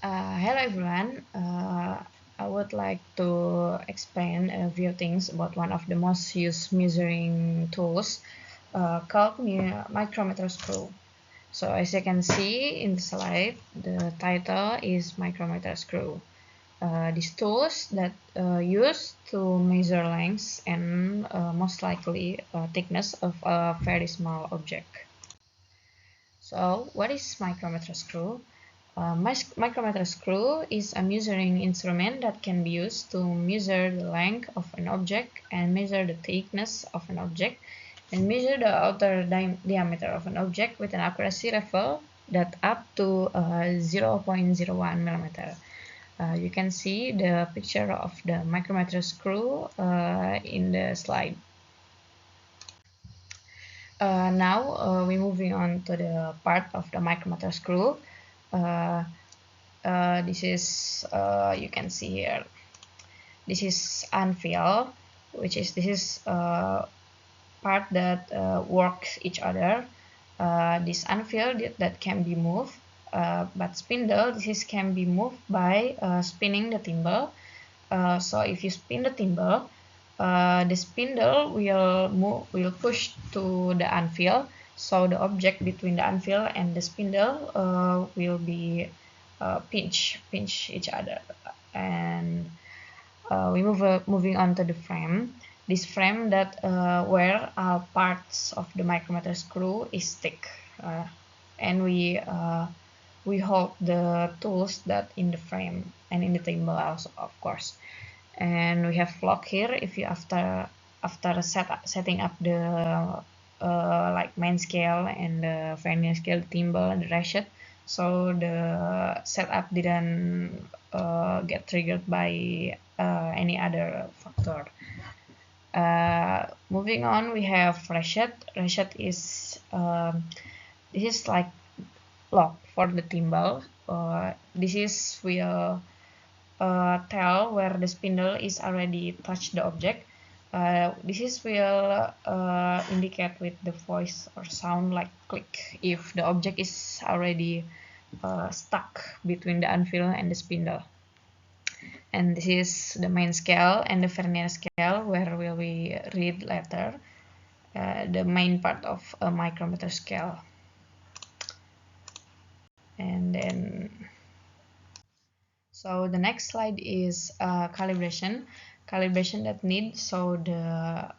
Hello everyone. I would like to explain a few things about one of the most used measuring tools called Micrometerscrew. So as you can see in the slide, the title is Micrometerscrew. These tools that used to measure length and most likely thickness of a very small object. So what is micrometer screw? Micrometer screw is a measuring instrument that can be used to measure the length of an object and measure the thickness of an object and measure the outer diameter of an object with an accuracy level that up to 0.01 millimeter. You can see the picture of the micrometer screw in the slide. Now we're moving on to the part of the micrometer screw. This is you can see here. This is anvil, this is part that works each other. This anvil that can be moved, but spindle can be moved by spinning the thimble. So if you spin the thimble, the spindle will push to the anvil, so the object between the anvil and the spindle will be pinch each other. And moving on to the frame. This frame that where all parts of the micrometer screw is thick, and we hold the tools that in the frame and in the thimble also, of course. And we have lock here if you after setting up the like main scale and the vernier scale, thimble and the ratchet, so the setup didn't get triggered by any other factor. Moving on, we have ratchet. Ratchet is this is like lock for the thimble. This is will tell where the spindle is already touched the object. This will indicate with the voice or sound like click if the object is already stuck between the anvil and the spindle. And this is the main scale and the vernier scale, where will we read later the main part of a micrometer scale. And then so the next slide is calibration that needs so the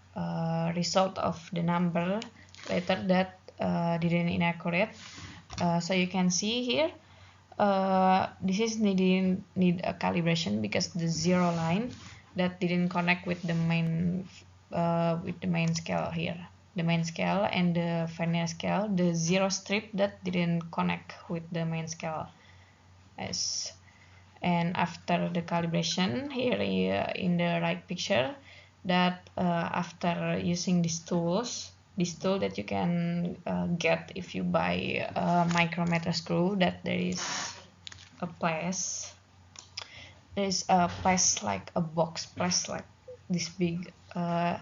result of the number letter that didn't inaccurate. So you can see here this is need a calibration because the zero line that didn't connect with the main scale here, the main scale and the vernier scale, the zero strip that didn't connect with the main scale. Yes. And after the calibration here in the right picture, that after using these tools, this tool that you can get if you buy a micrometer screw, that there is a place. There is a place like a box press like this big. The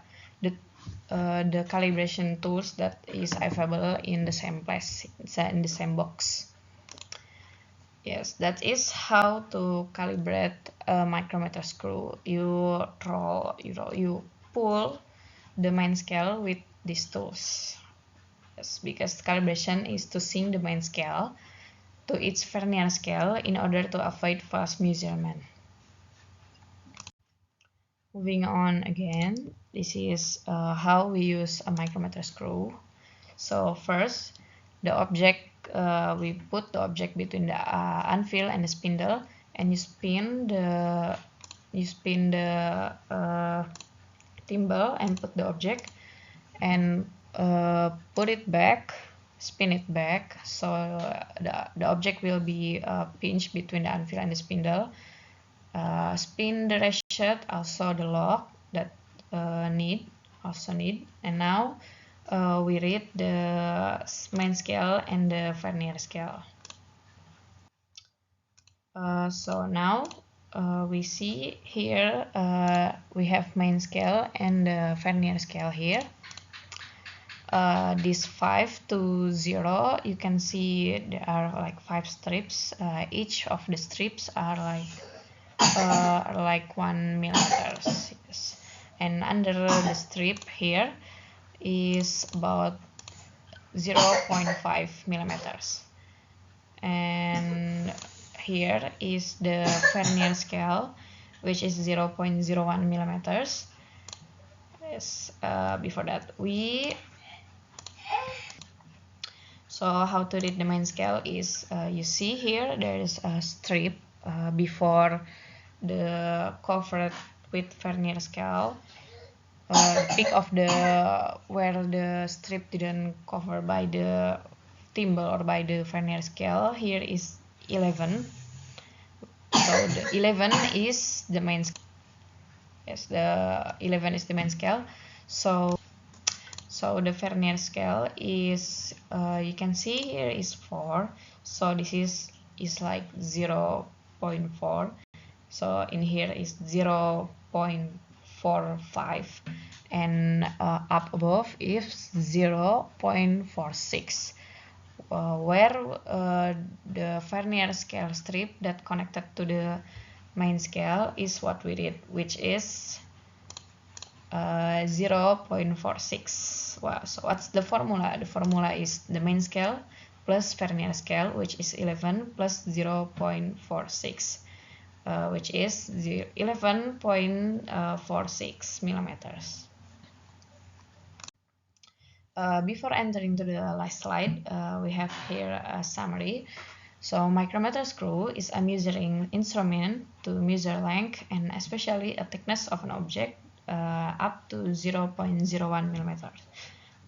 calibration tools that is available in the same place, in the same box. Yes, that is how to calibrate a micrometer screw. You pull the main scale with these tools. Yes, because calibration is to sync the main scale to its vernier scale in order to avoid false measurement. Moving on again, this is how we use a micrometer screw. So first, the object, we put the object between the anvil and the spindle, and you spin the thimble and put the object and put it back, spin it back, so the object will be pinched between the anvil and the spindle. Spin the ratchet, also the lock that need, and now we read the main scale and the vernier scale. So now we see here we have main scale and the vernier scale here. this 5 to 0, you can see there are like 5 strips. Each of the strips are like 1 millimeters. Yes. And under the strip here is about 0.5 millimeters. And here is the vernier scale, which is 0.01 millimeters. Yes, before that so how to read the main scale is, you see here there is a strip before the covered with vernier scale. Peak of the where the strip didn't cover by the thimble or by the vernier scale, here is 11. So the 11 is the main scale. Yes, the 11 is the main scale. So the vernier scale is, you can see here is 4. So this is like 0.4. So in here is 0.45, and up above is 0.46. Where the vernier scale strip that connected to the main scale is what we read, which is 0.46. Well, so what's the formula? The formula is the main scale plus vernier scale, which is 11, plus 0.46, which is 11.46 millimeters. Before entering to the last slide, we have here a summary. So micrometer screw is a measuring instrument to measure length and especially a thickness of an object up to 0.01 millimeters.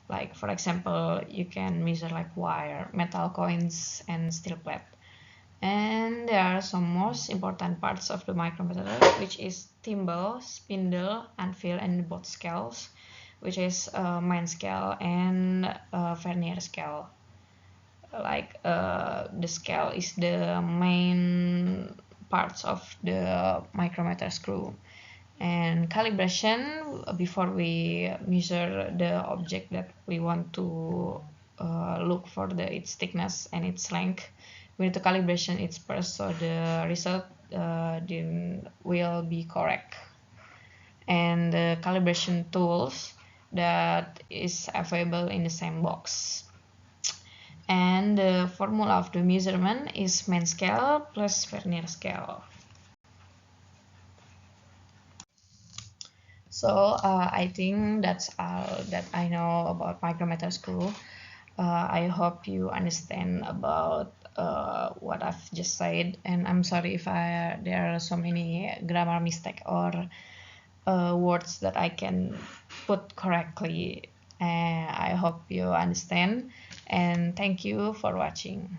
Like for example, you can measure like wire, metal coins, and steel plate. And there are some most important parts of the micrometer, which is thimble, spindle, anvil, and both scales, which is main scale and vernier scale. Like the scale is the main parts of the micrometer screw. And calibration, before we measure the object that we want to look for its thickness and its length, we need to calibration it first, so the result will be correct. And the calibration tools that is available in the same box. And the formula of the measurement is main scale plus vernier scale. So I think that's all that I know about micrometer screw. I hope you understand about what I've just said, and I'm sorry if there are so many grammar mistake or words that I can put correctly. I hope you understand, and thank you for watching.